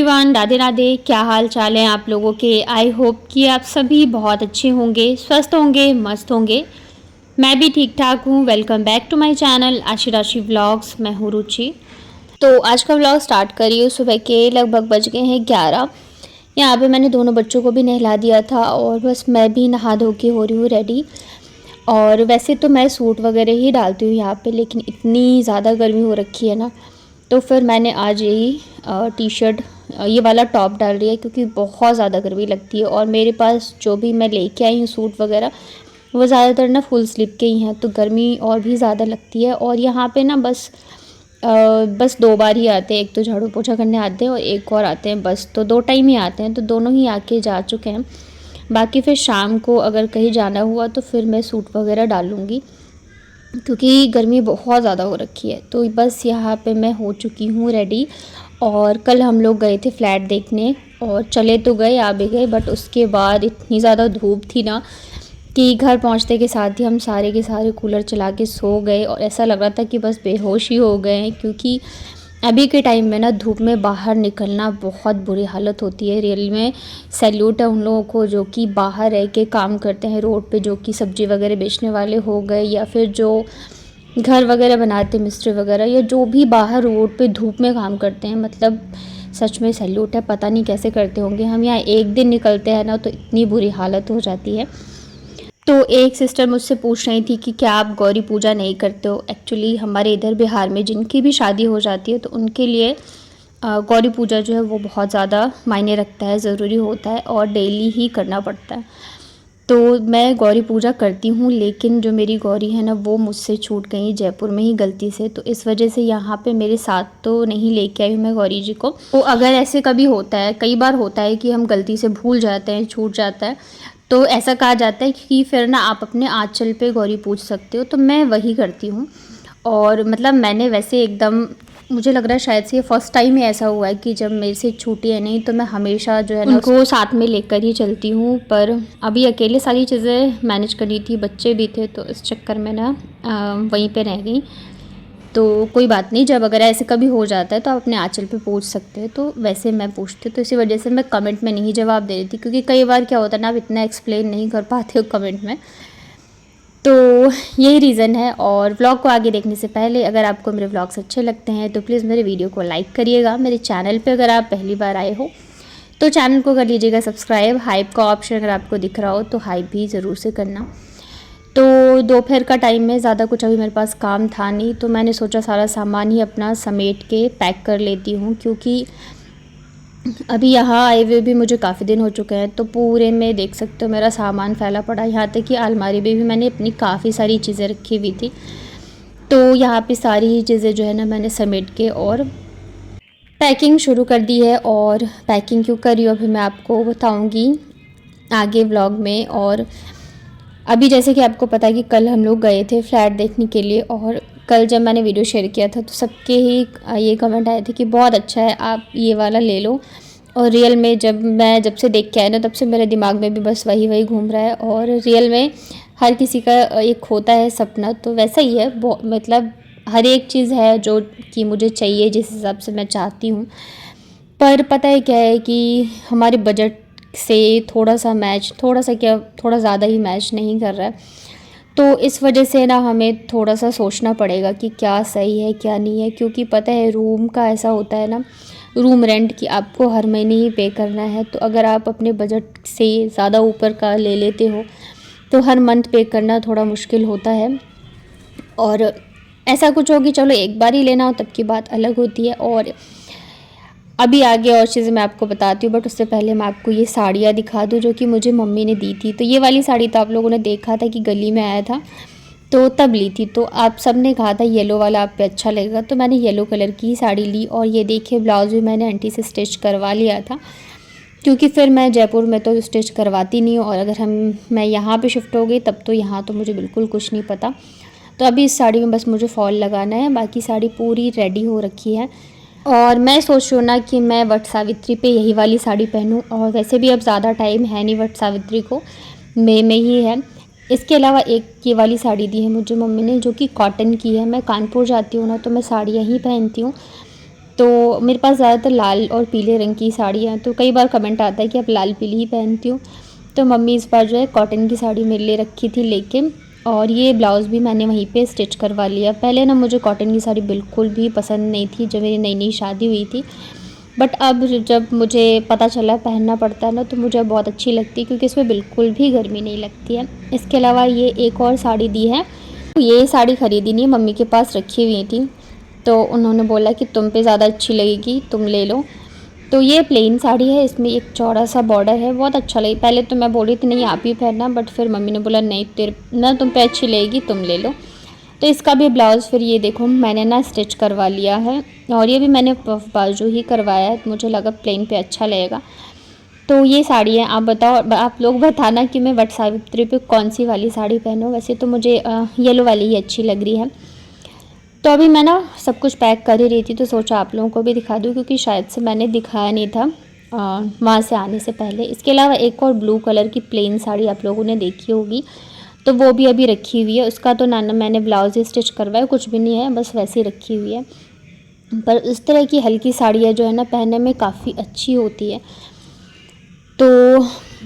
Everyone, Radhe Radhe. क्या हाल चाल है आप लोगों के। आई होप कि आप सभी बहुत अच्छे होंगे, स्वस्थ होंगे, मस्त होंगे। मैं भी ठीक ठाक हूँ। Welcome back to my channel Aashi Rashi vlogs. मैं हूँ रुचि। तो आज का व्लॉग स्टार्ट करिए। सुबह के लगभग बज गए हैं 11। यहाँ पे मैंने दोनों बच्चों को भी नहला दिया था और बस मैं भी नहा धो के हो रही हूँ रेडी। और वैसे तो मैं सूट वगैरह ही डालती हूँ यहाँ पे, लेकिन इतनी ज़्यादा गर्मी हो रखी है ना, तो फिर मैंने आज यही टी शर्ट ये वाला टॉप डाल रही है क्योंकि बहुत ज़्यादा गर्मी लगती है। और मेरे पास जो भी मैं लेके आई हूँ सूट वगैरह वो ज़्यादातर ना फुल स्लीव के ही हैं, तो गर्मी और भी ज़्यादा लगती है। और यहाँ पे ना बस 2 बार ही आते हैं, एक तो झाड़ू पोछा करने आते हैं और एक और आते हैं बस, तो 2 टाइम ही आते हैं, तो दोनों ही आके जा चुके हैं। बाकी फिर शाम को अगर कहीं जाना हुआ तो फिर मैं सूट वगैरह डालूँगी क्योंकि गर्मी बहुत ज़्यादा हो रखी है। तो बस यहाँ पे मैं हो चुकी हूँ रेडी। और कल हम लोग गए थे फ्लैट देखने और चले तो गए, आ भी गए, बट उसके बाद इतनी ज़्यादा धूप थी ना कि घर पहुँचते के साथ ही हम सारे के सारे कूलर चला के सो गए और ऐसा लग रहा था कि बस बेहोश ही हो गए हैं। क्योंकि अभी के टाइम में ना धूप में बाहर निकलना बहुत बुरी हालत होती है। रियल में सैल्यूट है उन लोगों को जो कि बाहर रह के काम करते हैं रोड पे, जो कि सब्जी वगैरह बेचने वाले हो गए या फिर जो घर वगैरह बनाते मिस्त्री वगैरह, या जो भी बाहर रोड पे धूप में काम करते हैं। मतलब सच में सैल्यूट है, पता नहीं कैसे करते होंगे। हम यहाँ एक दिन निकलते हैं ना तो इतनी बुरी हालत हो जाती है। तो एक सिस्टर मुझसे पूछ रही थी कि क्या आप गौरी पूजा नहीं करते हो। एक्चुअली हमारे इधर बिहार में जिनकी भी शादी हो जाती है तो उनके लिए गौरी पूजा जो है वो बहुत ज़्यादा मायने रखता है, ज़रूरी होता है और डेली ही करना पड़ता है। तो मैं गौरी पूजा करती हूँ, लेकिन जो मेरी गौरी है ना वो मुझसे छूट गई जयपुर में ही गलती से, तो इस वजह से यहाँ पे मेरे साथ तो नहीं लेके आई हूँ मैं गौरी जी को। तो अगर ऐसे कभी होता है, कई बार होता है कि हम गलती से भूल जाते हैं, छूट जाता है, तो ऐसा कहा जाता है कि फिर ना आप अपने आँचल पे गौरी पूज सकते हो। तो मैं वही करती हूँ। और मतलब मैंने वैसे एकदम, मुझे लग रहा है शायद से ये फर्स्ट टाइम ही ऐसा हुआ है कि जब मेरे से छूटी है नहीं तो मैं हमेशा जो है ना उनको साथ में लेकर ही चलती हूँ। पर अभी अकेले सारी चीज़ें मैनेज करनी थी, बच्चे भी थे, तो इस चक्कर में ना वहीं पे रह गई। तो कोई बात नहीं, जब अगर ऐसे कभी हो जाता है तो आप अपने आंचल पे पूछ सकते हैं। तो वैसे मैं पूछती हूँ, तो इसी वजह से मैं कमेंट में नहीं जवाब दे रही थी, क्योंकि कई बार क्या होता है ना आप इतना एक्सप्लेन नहीं कर पाते हो कमेंट में। तो यही रीज़न है। और व्लॉग को आगे देखने से पहले अगर आपको मेरे व्लॉग्स अच्छे लगते हैं तो प्लीज़ मेरे वीडियो को लाइक करिएगा। मेरे चैनल पे अगर आप पहली बार आए हो तो चैनल को कर लीजिएगा सब्सक्राइब। हाइप का ऑप्शन अगर आपको दिख रहा हो तो हाइप भी ज़रूर से करना। तो दोपहर का टाइम में ज़्यादा कुछ अभी मेरे पास काम था नहीं, तो मैंने सोचा सारा सामान ही अपना समेट के पैक कर लेती हूँ, क्योंकि अभी यहाँ आए हुए भी मुझे काफ़ी दिन हो चुके हैं। तो पूरे में देख सकते हो मेरा सामान फैला पड़ा, यहाँ तक कि अलमारी में भी मैंने अपनी काफ़ी सारी चीज़ें रखी हुई थी। तो यहाँ पे सारी ही चीज़ें जो है ना मैंने समेट के और पैकिंग शुरू कर दी है। और पैकिंग क्यों कर रही हूँ अभी मैं आपको बताऊँगी आगे व्लॉग में। और अभी जैसे कि आपको पता है कि कल हम लोग गए थे फ्लैट देखने के लिए, और कल जब मैंने वीडियो शेयर किया था तो सबके ही ये कमेंट आए थे कि बहुत अच्छा है, आप ये वाला ले लो। और रियल में जब से देख के आए ना तब से मेरे दिमाग में भी बस वही घूम रहा है। और रियल में हर किसी का एक होता है सपना, तो वैसा ही है। मतलब हर एक चीज़ है जो कि मुझे चाहिए जिस हिसाब से मैं चाहती हूँ, पर पता है क्या है कि हमारे बजट से थोड़ा ज़्यादा ही मैच नहीं कर रहा है। तो इस वजह से ना हमें थोड़ा सा सोचना पड़ेगा कि क्या सही है क्या नहीं है, क्योंकि पता है रूम का ऐसा होता है ना, रूम रेंट की आपको हर महीने ही पे करना है। तो अगर आप अपने बजट से ज़्यादा ऊपर का ले लेते हो तो हर मंथ पे करना थोड़ा मुश्किल होता है। और ऐसा कुछ हो कि चलो एक बार ही लेना हो तब की बात अलग होती है। और अभी आगे और चीज़ें मैं आपको बताती हूँ, बट उससे पहले मैं आपको ये साड़ियाँ दिखा दूँ जो कि मुझे मम्मी ने दी थी। तो ये वाली साड़ी तो आप लोगों ने देखा था कि गली में आया था तो तब ली थी। तो आप सब ने कहा था येलो वाला आप पे अच्छा लगेगा, तो मैंने येलो कलर की ही साड़ी ली। और ये देखिए ब्लाउज़ भी मैंने आंटी से स्टिच करवा लिया था, क्योंकि फिर मैं जयपुर में तो स्टिच करवाती नहीं हूँ, और अगर मैं यहाँ पर शिफ्ट हो गई तब तो यहाँ तो मुझे बिल्कुल कुछ नहीं पता। तो अभी इस साड़ी में बस मुझे फॉल लगाना है, बाकी साड़ी पूरी रेडी हो रखी है। और मैं सोच रही हूँ ना कि मैं वट सावित्री पे यही वाली साड़ी पहनूँ, और वैसे भी अब ज़्यादा टाइम है नहीं वट सावित्री को, मई में ही है। इसके अलावा एक ये वाली साड़ी दी है मुझे मम्मी ने जो कि कॉटन की है। मैं कानपुर जाती हूँ ना तो मैं साड़ियाँ ही पहनती हूँ, तो मेरे पास ज़्यादातर लाल और पीले रंग की साड़ियाँ, तो कई बार कमेंट आता है कि आप लाल पीली ही पहनती हो। तो मम्मी इस बार जो है कॉटन की साड़ी मेरे लिए रखी थी लेके, और ये ब्लाउज़ भी मैंने वहीं पे स्टिच करवा लिया। पहले ना मुझे कॉटन की साड़ी बिल्कुल भी पसंद नहीं थी जब मेरी नई नई शादी हुई थी, बट अब जब मुझे पता चला पहनना पड़ता है ना, तो मुझे बहुत अच्छी लगती है क्योंकि इसमें बिल्कुल भी गर्मी नहीं लगती है। इसके अलावा ये एक और साड़ी दी है, ये साड़ी ख़रीदी नहीं, मम्मी के पास रखी हुई थी, तो उन्होंने बोला कि तुम पे ज़्यादा अच्छी लगेगी, तुम ले लो। तो ये प्लेन साड़ी है, इसमें एक चौड़ा सा बॉर्डर है, बहुत अच्छा लगी। पहले तो मैं बोल रही थी नहीं आप ही पहनना, बट फिर मम्मी ने बोला नहीं तेरे ना तुम पे अच्छी लगेगी, तुम ले लो। तो इसका भी ब्लाउज़ फिर ये देखो मैंने ना स्टिच करवा लिया है, और ये भी मैंने पफ बाजू ही करवाया है, मुझे लगा प्लेन पे अच्छा लगेगा। तो ये साड़ी है, आप बताओ, आप लोग बताना कि मैं वट सावित्री पे कौन सी वाली साड़ी पहनूँ। वैसे तो मुझे येलो वाली ही अच्छी लग रही है। तो अभी मैं ना सब कुछ पैक कर ही रही थी, तो सोचा आप लोगों को भी दिखा दूँ, क्योंकि शायद से मैंने दिखाया नहीं था वहाँ से आने से पहले। इसके अलावा एक और ब्लू कलर की प्लेन साड़ी आप लोगों ने देखी होगी, तो वो भी अभी रखी हुई है। उसका तो नाना मैंने ब्लाउज ही स्टिच करवाया, कुछ भी नहीं है, बस वैसे ही रखी हुई है। पर इस तरह की हल्की साड़ियाँ जो है ना पहनने में काफ़ी अच्छी होती है। तो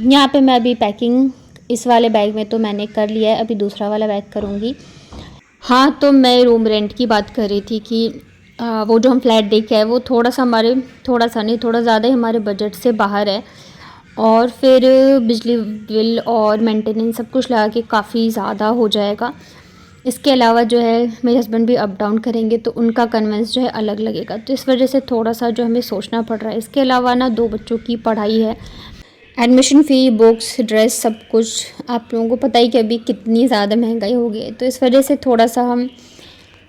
यहाँ पे मैं अभी पैकिंग इस वाले बैग में तो मैंने कर लिया है, अभी दूसरा वाला बैग करूँगी। हाँ, तो मैं रूम रेंट की बात कर रही थी कि वो जो हम फ्लैट देखे है वो थोड़ा सा हमारे, थोड़ा सा नहीं थोड़ा ज़्यादा ही हमारे बजट से बाहर है, और फिर बिजली बिल और मेंटेनेंस सब कुछ लगा के काफ़ी ज़्यादा हो जाएगा। इसके अलावा जो है मेरे हस्बैंड भी अप डाउन करेंगे, तो उनका कन्वेंस जो है अलग लगेगा, तो इस वजह से थोड़ा सा जो हमें सोचना पड़ रहा है। इसके अलावा ना 2 बच्चों की पढ़ाई है, एडमिशन फ़ी, बुक्स, ड्रेस, सब कुछ आप लोगों को पता ही कि अभी कितनी ज़्यादा महंगाई हो गई है, तो इस वजह से थोड़ा सा हम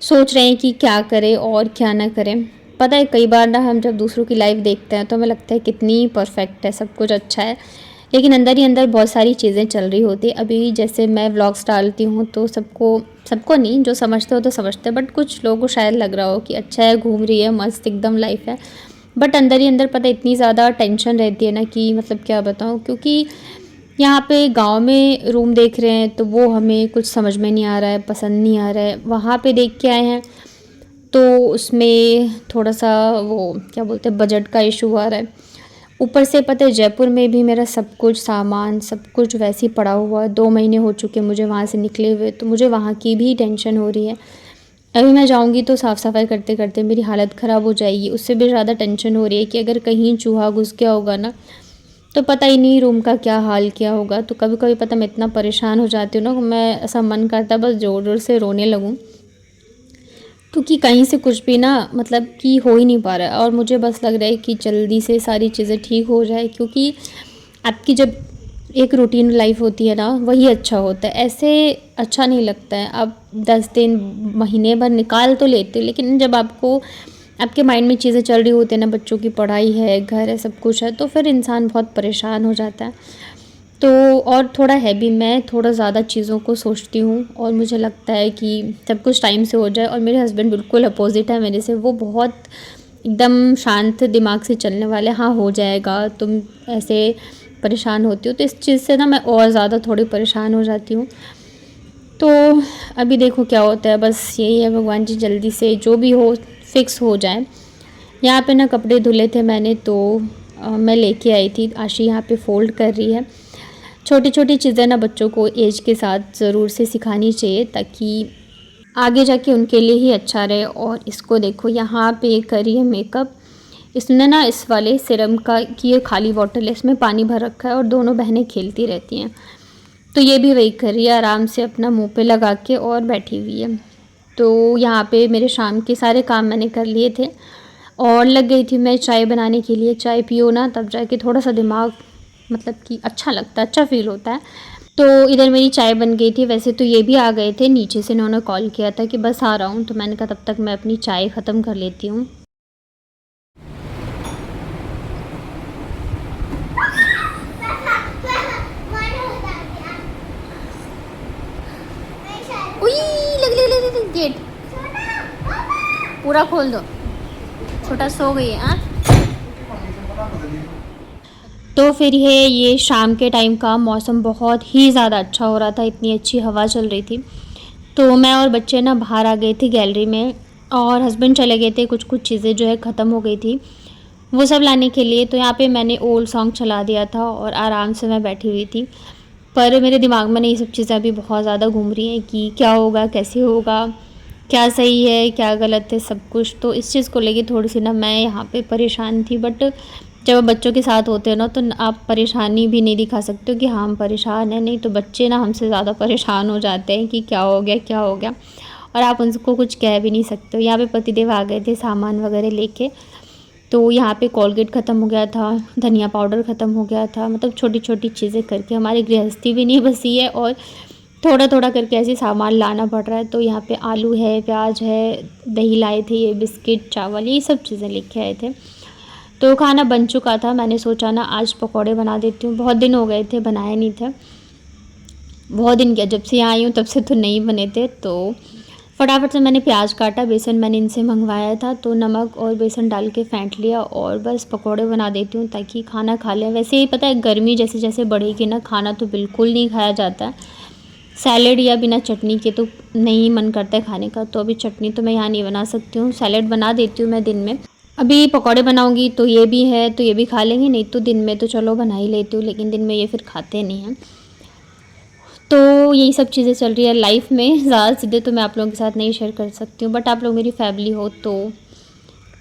सोच रहे हैं कि क्या करें और क्या ना करें। पता है कई बार ना हम जब दूसरों की लाइफ देखते हैं तो हमें लगता है कितनी परफेक्ट है, सब कुछ अच्छा है, लेकिन अंदर ही अंदर बहुत सारी चीज़ें चल रही होती है। अभी जैसे मैं व्लॉग्स डालती हूँ तो सबको नहीं, जो समझते हो तो समझते हैं, बट कुछ लोगों को शायद लग रहा हो कि अच्छा है, घूम रही है, मस्त एकदम लाइफ है, बट अंदर ही अंदर पता इतनी ज़्यादा टेंशन रहती है ना कि मतलब क्या बताऊँ। क्योंकि यहाँ पे गांव में रूम देख रहे हैं तो वो हमें कुछ समझ में नहीं आ रहा है, पसंद नहीं आ रहा है। वहाँ पे देख के आए हैं तो उसमें थोड़ा सा वो क्या बोलते हैं बजट का इशू आ रहा है। ऊपर से पता है जयपुर में भी मेरा सब कुछ सामान सब कुछ वैसे ही पड़ा हुआ है, 2 महीने हो चुके मुझे वहाँ से निकले हुए, तो मुझे वहाँ की भी टेंशन हो रही है। अभी मैं जाऊँगी तो साफ़ सफाई करते करते मेरी हालत ख़राब हो जाएगी। उससे भी ज़्यादा टेंशन हो रही है कि अगर कहीं चूहा घुस गया होगा ना, तो पता ही नहीं रूम का क्या हाल क्या होगा। तो कभी कभी पता मैं इतना परेशान हो जाती हूँ ना, मैं ऐसा मन करता है बस ज़ोर ज़ोर से रोने लगूँ, क्योंकि कहीं से कुछ भी ना मतलब कि हो ही नहीं पा रहा है। और मुझे बस लग रहा है कि जल्दी से सारी चीज़ें ठीक हो जाए, क्योंकि आपकी जब एक रूटीन लाइफ होती है ना वही अच्छा होता है, ऐसे अच्छा नहीं लगता है। आप 10 दिन महीने भर निकाल तो लेते हो, लेकिन जब आपके माइंड में चीज़ें चल रही होती है ना, बच्चों की पढ़ाई है, घर है, सब कुछ है, तो फिर इंसान बहुत परेशान हो जाता है। तो और थोड़ा है भी, मैं थोड़ा ज़्यादा चीज़ों को सोचती हूँ और मुझे लगता है कि सब कुछ टाइम से हो जाए। और मेरे हस्बैंड बिल्कुल अपोजिट है मेरे से, वो बहुत एकदम शांत दिमाग से चलने वाले, हाँ हो जाएगा, तुम ऐसे परेशान होती हो। तो इस चीज़ से ना मैं और ज़्यादा थोड़ी परेशान हो जाती हूँ। तो अभी देखो क्या होता है, बस यही है भगवान जी जल्दी से जो भी हो फिक्स हो जाए। यहाँ पे ना कपड़े धुले थे मैंने, तो मैं लेके आई थी, आशी यहाँ पे फ़ोल्ड कर रही है। छोटी छोटी चीज़ें ना बच्चों को एज के साथ ज़रूर से सिखानी चाहिए, ताकि आगे जाके उनके लिए ही अच्छा रहे। और इसको देखो यहाँ पे करी है मेकअप, इसने ना इस वाले सिरम का की ये खाली बॉटल है, इसमें पानी भर रखा है और दोनों बहनें खेलती रहती हैं। तो ये भी वही कर रही है, आराम से अपना मुंह पे लगा के और बैठी हुई है। तो यहाँ पे मेरे शाम के सारे काम मैंने कर लिए थे और लग गई थी मैं चाय बनाने के लिए। चाय पियो ना तब जाके थोड़ा सा दिमाग मतलब कि अच्छा लगता है, अच्छा फील होता है। तो इधर मेरी चाय बन गई थी। वैसे तो ये भी आ गए थे, नीचे से इन्होंने कॉल किया था कि बस आ रहा हूँ, तो मैंने कहा तब तक मैं अपनी चाय ख़त्म कर लेती हूँ। गेट पूरा खोल दो, छोटा सो गई है। हाँ, तो फिर ये शाम के टाइम का मौसम बहुत ही ज़्यादा अच्छा हो रहा था, इतनी अच्छी हवा चल रही थी। तो मैं और बच्चे ना बाहर आ गए थे गैलरी में, और हस्बैंड चले गए थे, कुछ कुछ चीज़ें जो है ख़त्म हो गई थी वो सब लाने के लिए। तो यहाँ पे मैंने ओल्ड सॉन्ग चला दिया था और आराम से मैं बैठी हुई थी। पर मेरे दिमाग में ना ये सब चीज़ें अभी बहुत ज़्यादा घूम रही हैं कि क्या होगा, कैसे होगा, क्या सही है, क्या गलत है, सब कुछ। तो इस चीज़ को लेके थोड़ी-सी ना मैं यहाँ पे परेशान थी। बट जब बच्चों के साथ होते हैं ना तो आप परेशानी भी नहीं दिखा सकते हो कि हाँ, हम परेशान हैं, नहीं तो बच्चे ना हमसे ज़्यादा परेशान हो जाते हैं कि क्या हो गया, क्या हो गया? और आप उनको कुछ कह भी नहीं सकते हो। यहाँ पे पतिदेव आ गए थे सामान वगैरह लेके। तो यहाँ पे कोलगेट ख़त्म हो गया था, धनिया पाउडर ख़त्म हो गया था, मतलब छोटी-छोटी चीज़ें करके हमारी गृहस्थी भी नहीं बसी है और थोड़ा-थोड़ा करके ऐसे सामान लाना पड़ रहा है। तो यहाँ पे आलू है, प्याज है, दही लाए थे, ये बिस्किट, चावल, ये सब चीज़ें लेके आए थे। तो खाना बन चुका था, मैंने सोचा ना आज पकौड़े बना देती हूँ, बहुत दिन हो गए थे बनाए नहीं थे। बहुत दिन क्या, जब से यहाँ आई हूँ तब से तो नहीं बने थे। तो फटाफट से मैंने प्याज काटा, बेसन मैंने इनसे मंगवाया था तो नमक और बेसन डाल के फेंट लिया और बस पकौड़े बना देती हूँ ताकि खाना खा लें। वैसे ही पता है गर्मी जैसे जैसे बढ़ेगी ना, खाना तो बिल्कुल नहीं खाया जाता है। सैलेड या बिना चटनी के तो नहीं मन करता है खाने का। तो अभी चटनी तो मैं यहाँ नहीं बना सकती हूँ, सैलेड बना देती हूँ मैं दिन में। अभी पकौड़े बनाऊँगी तो ये भी है तो ये भी खा लेंगे, नहीं तो दिन में तो चलो बना ही लेती हूँ, लेकिन दिन में ये फिर खाते नहीं हैं। तो यही सब चीज़ें चल रही है लाइफ में। ज़्यादा चीज़ें तो मैं आप लोगों के साथ नहीं शेयर कर सकती हूँ, बट आप लोग मेरी फैमिली हो तो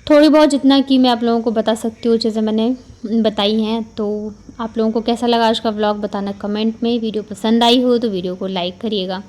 थोड़ी बहुत जितना कि मैं आप लोगों को बता सकती हूँ चीज़ें मैंने बताई हैं। तो आप लोगों को कैसा लगा आज का व्लॉग बताना कमेंट में। वीडियो पसंद आई हो तो वीडियो को लाइक करिएगा।